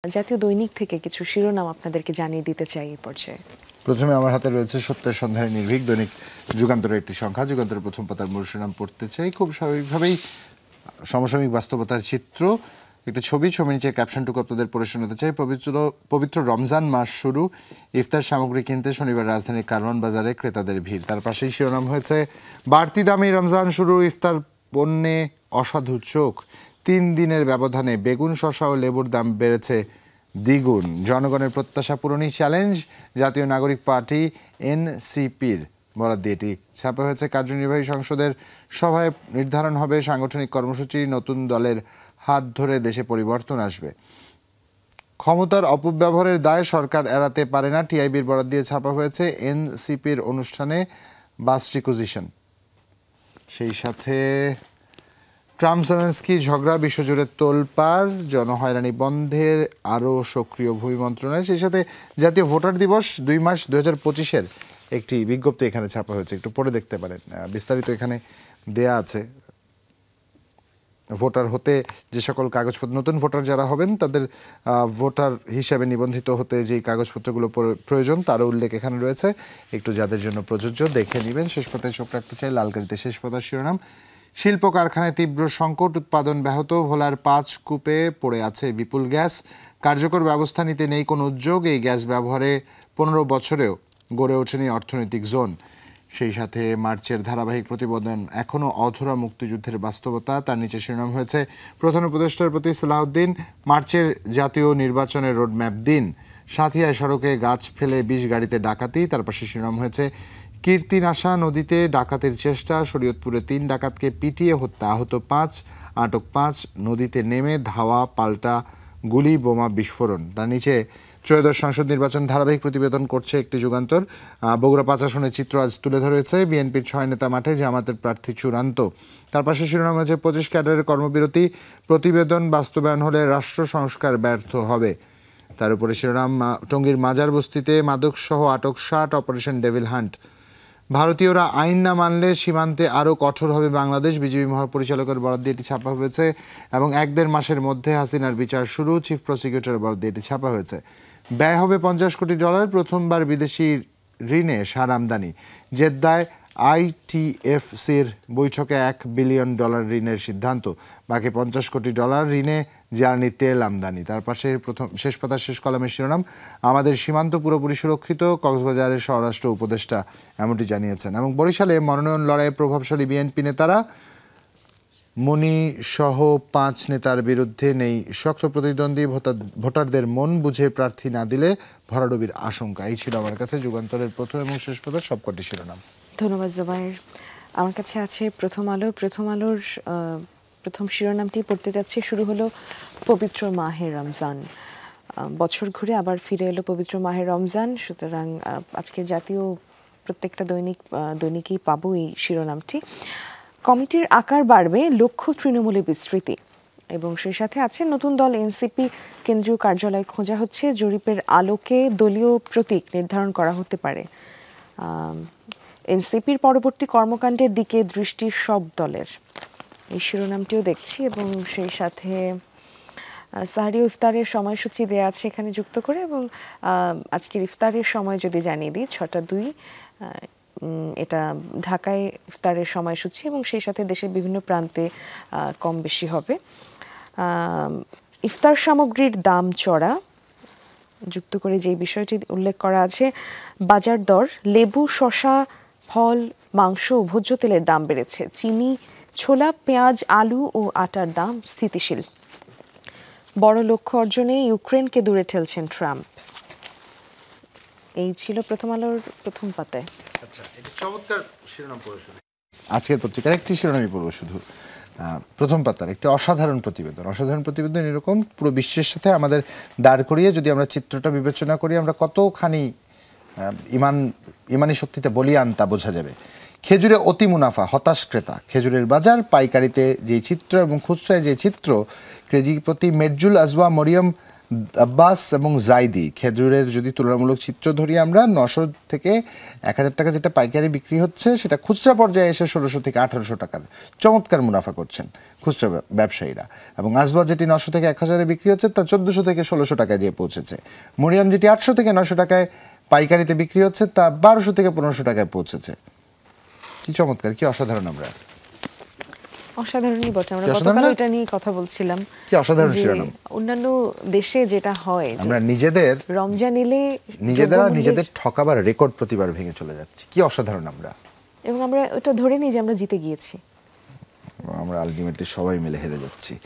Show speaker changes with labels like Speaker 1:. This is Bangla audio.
Speaker 1: জাতীয় দৈনিক থেকে কিছু শিরোনাম আপনাদেরকে জানিয়ে দিতে চাই এই পর্যায়ে।
Speaker 2: প্রথমে আমার হাতে রয়েছে সত্যের সন্ধানে নির্ভীক দৈনিক যুগান্তরের একটি সংখ্যা। যুগান্তরের প্রথম পাতার মূল শিরোনাম পড়তে চাই। খুব স্বাভাবিকভাবেই সমসাময়িক বাস্তবতার চিত্র, একটি ছবি নিচে ক্যাপশনটুকু আপনাদের পড়ে শোনাতে চাই। পবিত্র রমজান মাস শুরু, ইফতার সামগ্রী কিনতে শনিবার রাজধানীর কারওয়ান বাজারে ক্রেতাদের ভিড়। তার পাশেই শিরোনাম হয়েছে বাড়তি দামে রমজান শুরু, ইফতার পণ্যে অসাধু চোখ। 3 দিনের ব্যবধানে বেগুন, শসা ও লেবুর দাম বেড়েছে দ্বিগুণ। জনগণের প্রত্যাশা পূরণই চ্যালেঞ্জ, জাতীয় নাগরিক পার্টি এনসিপির বরাদ দিয়ে এটি ছাপা হয়েছে। কার্যনির্বাহী সংসদের সভায় নির্ধারণ হবে সাংগঠনিক কর্মসূচি, নতুন দলের হাত ধরে দেশে পরিবর্তন আসবে। ক্ষমতার অপব্যবহারের দায় সরকার এড়াতে পারে না, টিআইবির বরাদ দিয়ে ছাপা হয়েছে। এনসিপির অনুষ্ঠানে বাস রিকুইজিশন। সেই সাথে ট্রাম্প-জেলেনস্কি ঝগড়া, বিশ্বজুড়ে তোলপাড়, জনহয়রানি বন্ধের আরও সক্রিয় ভূমি মন্ত্রণালয়। সেই সাথে জাতীয় ভোটার দিবস 2 মার্চ 2025-এর একটি বিজ্ঞপ্তি এখানে ছাপা হয়েছে, একটু পড়ে দেখতে পারেন। বিস্তারিত এখানে দেয়া আছে। ভোটার হতে যে সকল কাগজপত্র, নতুন ভোটার যারা হবেন তাদের ভোটার হিসেবে নিবন্ধিত হতে যেই কাগজপত্রগুলো প্রয়োজন তারও উল্লেখ এখানে রয়েছে। একটু যাদের জন্য প্রযোজ্য দেখে নেবেন। শেষ পাতায় চোখ রাখতে চাই লালকালিতে শেষ পাতার শিরোনাম, শিল্প কারখানায় তীব্র সংকট, উৎপাদন ব্যাহত, ভোলার 5 কূপে পড়ে আছে বিপুল গ্যাস, কার্যকর ব্যবস্থা নিতে নেই কোনো উদ্যোগ, এই গ্যাস ব্যবহারে 15 বছরেও গড়ে ওঠেনি অর্থনৈতিক জোন। সেই সাথে মার্চের ধারাবাহিক প্রতিবেদন এখনও অধরা মুক্তিযুদ্ধের বাস্তবতা, তার নিচে শিরোনাম হয়েছে প্রধান উপদেষ্টার প্রতি সালাউদ্দিন, মার্চের জাতীয় নির্বাচনের রোডম্যাপ দিন, সাঁথিয়ায় সড়কে গাছ ফেলে 20 গাড়িতে ডাকাতি। তার পাশে শিরোনাম হয়েছে কীর্তিনাশা নদীতে ডাকাতের চেষ্টা, শরীয়তপুরে 3 ডাকাতকে পিটিয়ে হত্যা, আহত 5, আটক 5, নদীতে নেমে ধাওয়া পাল্টা গুলি বোমা বিস্ফোরণ। তার নিচে ত্রয়োদশ সংসদ নির্বাচন ধারাবাহিক প্রতিবেদন করছে একটি যুগান্তর। বগুড়া 5 আসনের চিত্র আজ তুলে ধরেছে। বিএনপির 6 নেতা মাঠে, জামাতের প্রার্থী চূড়ান্ত। তার পাশে শিরোনাম হয়েছে 25 ক্যাডারের কর্মবিরতি, প্রতিবেদন বাস্তবায়ন হলে রাষ্ট্র সংস্কার ব্যর্থ হবে। তার উপরে শিরোনাম টঙ্গীর মাজার বস্তিতে মাদকসহ আটক 60, অপারেশন ডেভিল হান্ট। ভারতীয়রা আইন না মানলে সীমান্তে আরও কঠোর হবে বাংলাদেশ, বিজিবি মহাপরিচালকের বরাদ দিয়ে এটি ছাপা হয়েছে। এবং 1-1.5 মাসের মধ্যে হাসিনার বিচার শুরু, চিফ প্রসিকিউটরের বরাদ দিয়ে এটি ছাপা হয়েছে। ব্যয় হবে $50 কোটি, প্রথমবার বিদেশি ঋণে সার আমদানি। জেদ্দায় আইটিএফসির বৈঠকে $1 বিলিয়ন ঋণের সিদ্ধান্ত, বাকি $50 কোটি ঋণে জ্বালানি তেল আমদানি। তার পাশে শেষ পাতার শেষ কলামের শিরোনাম আমাদের সীমান্ত পুরোপুরি সুরক্ষিত, কক্সবাজারের স্বরাষ্ট্র উপদেষ্টা এমনটি জানিয়েছেন। এবং বরিশালে মনোনয়ন লড়াইয়ে প্রভাবশালী বিএনপি নেতারা, মনি সহ 5 নেতার বিরুদ্ধে নেই শক্ত প্রতিদ্বন্দ্বী, ভোটারদের মন বুঝে প্রার্থী না দিলে ভরাডুবির আশঙ্কা। এই ছিল আমার কাছে যুগান্তরের প্রথম এবং শেষ পাতার সবকটি শিরোনাম।
Speaker 1: ধন্যবাদ জুবায়ের। আমার কাছে আছে প্রথম আলো। প্রথম আলোর প্রথম শিরোনামটি পড়তে যাচ্ছে। শুরু হলো পবিত্র মাহে রমজান, বছর ঘুরে আবার ফিরে এলো পবিত্র মাহে রমজান। সুতরাং আজকের জাতীয় প্রত্যেকটা দৈনিকেই পাবো এই শিরোনামটি। কমিটির আকার বাড়বে, লক্ষ্য তৃণমূলে বিস্তৃতি। এবং সেই সাথে আছে নতুন দল এনসিপি, কেন্দ্রীয় কার্যালয় খোঁজা হচ্ছে, জরিপের আলোকে দলীয় প্রতীক নির্ধারণ করা হতে পারে। এনসিপির পরবর্তী কর্মকাণ্ডের দিকে দৃষ্টি সব দলের, এই শিরোনামটিও দেখছি। এবং সেই সাথে সাহরি ইফতারের সময়সূচি দেওয়া আছে এখানে যুক্ত করে। এবং আজকের ইফতারের সময় যদি জানিয়ে দিই 6টা 2, এটা ঢাকায় ইফতারের সময়সূচি এবং সেই সাথে দেশের বিভিন্ন প্রান্তে কম বেশি হবে। ইফতার সামগ্রীর দাম চড়া যুক্ত করে যেই বিষয়টি উল্লেখ করা আছে, বাজার দর, লেবু, শসা, ফল, মাংস, ভোজ্য তেলের দাম বেড়েছে, চিনি, ছোলা, পেঁয়াজ, আলু ও আটার দাম স্থিতিশীল। বড় লক্ষ্য অর্জনে ইউক্রেনকে দূরে ঠেলছেন ট্রাম্প। এই ছিল প্রথম আলোর প্রথম পাতায়।
Speaker 2: আচ্ছা, এটা চমৎকার শিরোনাম পড়ে শুধু আজকের পত্রিকার একটি শিরোনামই পড়বো শুধু। প্রথম পাতার একটি অসাধারণ প্রতিবেদন এরকম পুরো বিশ্বের সাথে আমাদের দাঁড় করিয়ে যদি আমরা চিত্রটা বিবেচনা করি, আমরা কতখানি ইমানি শক্তিতে বলিয়ান তা বোঝা যাবে। খেজুরে অতি মুনাফা, হতাশ ক্রেতা। খেজুরের বাজার, পাইকারিতে যে চিত্র এবং খুচরায় যে চিত্র, কেজি প্রতি মেরজুল আজওয়া মরিয়ম আব্বাস এবং জাইদি খেজুরের যদি তুলনামূলক চিত্র ধরি আমরা 900 থেকে 1000 টাকা যেটা পাইকারি বিক্রি হচ্ছে সেটা খুচরা পর্যায়ে এসে 1600 থেকে 1800 টাকার চমৎকার মুনাফা করছেন খুচরা ব্যবসায়ীরা। এবং আসবাব যেটি 900 থেকে 1000 বিক্রি হচ্ছে তা 1400 থেকে 1600 টাকায় যেয়ে পৌঁছেছে। মরিয়াম যেটি 800 থেকে 900 টাকায় পাইকারিতে বিক্রি হচ্ছে তা 1200 থেকে 1500 টাকায় পৌঁছেছে। কি চমৎকার, কি অসাধারণ! আমরা
Speaker 1: অসাধারণই বটে। আমরা
Speaker 2: কি অসাধারণ
Speaker 1: গতকাল
Speaker 2: না?
Speaker 1: এটা নিয়ে কথা বলছিলাম
Speaker 2: কি অসাধারণ
Speaker 1: যে
Speaker 2: শিরোনাম!
Speaker 1: অন্যান্য দেশে যেটা হয় যে
Speaker 2: আমরা নিজেদের
Speaker 1: রমজান এলে
Speaker 2: নিজেদের
Speaker 1: দ্রব্যমূল্যের-
Speaker 2: ঠকাবার রেকর্ড প্রতিবার ভেঙে চলে যাচ্ছি। কি অসাধারণ!
Speaker 1: এবং আমরা ওটা ধরে নিই যে আমরা জিতে গিয়েছি।
Speaker 2: আমরা আলটিমেটলি সবাই মিলে হেরে যাচ্ছি।